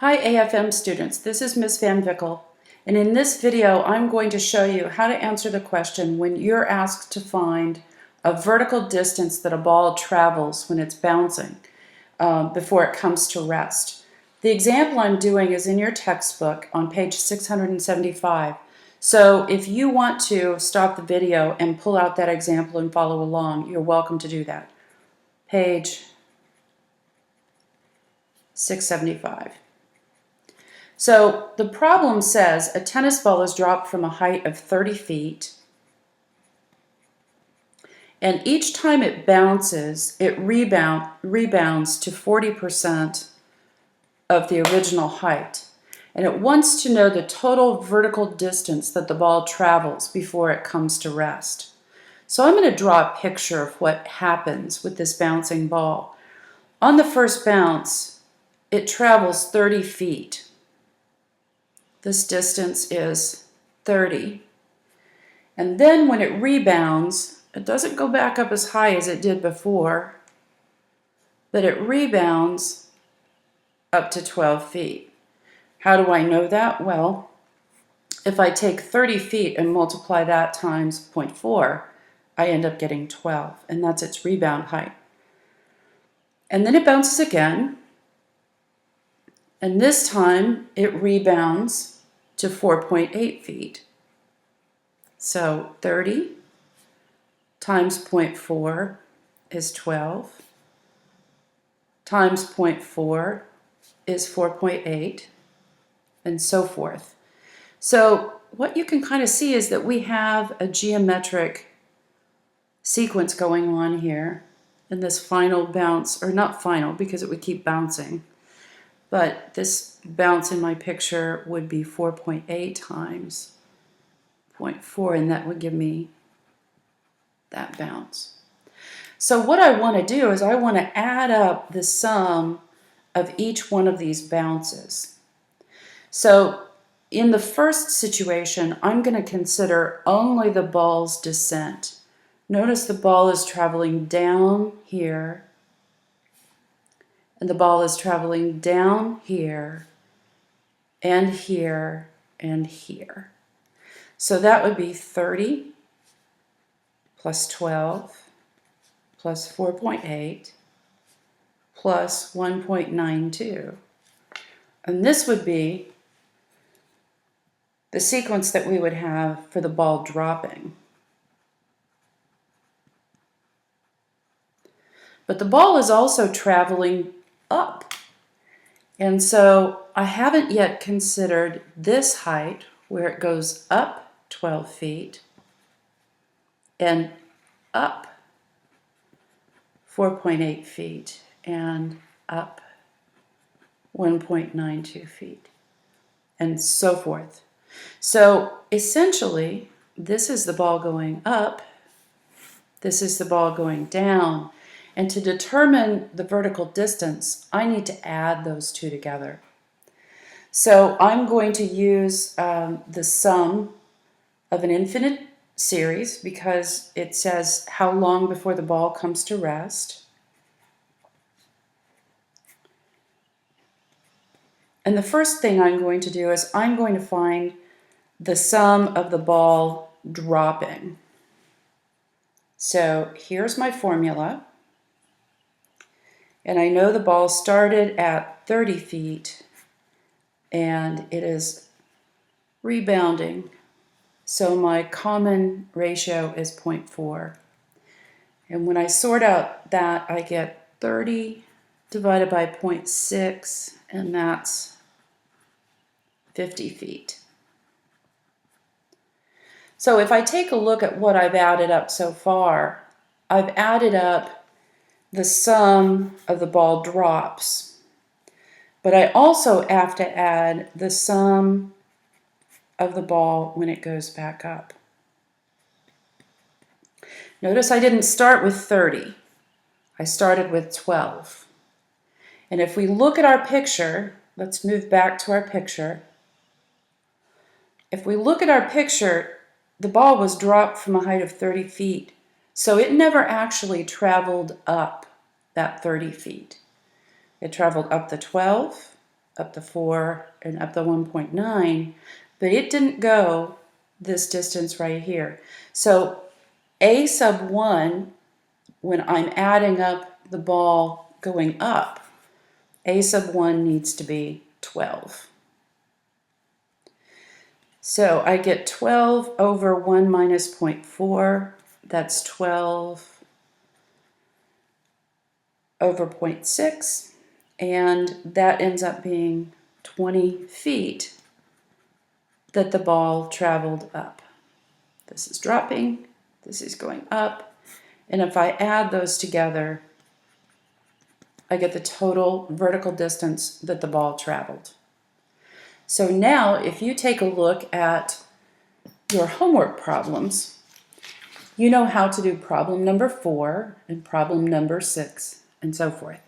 Hi AFM students, this is Ms. Van Vickel, and in this video I'm going to show you how to answer the question when you're asked to find a vertical distance that a ball travels when it's bouncing before it comes to rest. The example I'm doing is in your textbook on page 675. So if you want to stop the video and pull out that example and follow along, you're welcome to do that. Page 675. So the problem says a tennis ball is dropped from a height of 30 feet, and each time it bounces, it rebounds to 40% of the original height. And it wants to know the total vertical distance that the ball travels before it comes to rest. So I'm going to draw a picture of what happens with this bouncing ball. On the first bounce, it travels 30 feet. This distance is 30. And then when it rebounds, it doesn't go back up as high as it did before, but it rebounds up to 12 feet. How do I know that? Well, if I take 30 feet and multiply that times 0.4, I end up getting 12, and that's its rebound height. And then it bounces again, and this time it rebounds to 4.8 feet. So 30 times 0.4 is 12, times 0.4 is 4.8, and so forth. So what you can kind of see is that we have a geometric sequence going on here in this final bounce, or not final because it would keep bouncing, but this bounce in my picture would be 4.8 times 0.4, and that would give me that bounce. So what I want to do is I want to add up the sum of each one of these bounces. So in the first situation, I'm going to consider only the ball's descent. Notice the ball is traveling down here, and the ball is traveling down here, and here, and here. So that would be 30 plus 12 plus 4.8 plus 1.92. And this would be the sequence that we would have for the ball dropping. But the ball is also traveling up. And so I haven't yet considered this height where it goes up 12 feet and up 4.8 feet and up 1.92 feet and so forth. So essentially, this is the ball going up, this is the ball going down. And to determine the vertical distance, I need to add those two together. So I'm going to use the sum of an infinite series because it says how long before the ball comes to rest. And the first thing I'm going to do is I'm going to find the sum of the ball dropping. So here's my formula. And I know the ball started at 30 feet and it is rebounding. So my common ratio is 0.4. And when I sort out that, I get 30 divided by 0.6, and that's 50 feet. So if I take a look at what I've added up so far, I've added up the sum of the ball drops, but I also have to add the sum of the ball when it goes back up. Notice I didn't start with 30. I started with 12. And if we look at our picture, let's move back to our picture. If we look at our picture, the ball was dropped from a height of 30 feet. So it never actually traveled up that 30 feet. It traveled up the 12, up the 4, and up the 1.9, but it didn't go this distance right here. So A sub 1, when I'm adding up the ball going up, A sub 1 needs to be 12. So I get 12 over 1 minus 0.4. That's 12 over 0.6. And that ends up being 20 feet that the ball traveled up. This is dropping. This is going up. And if I add those together, I get the total vertical distance that the ball traveled. So now, if you take a look at your homework problems, you know how to do problem number 4 and problem number 6 and so forth.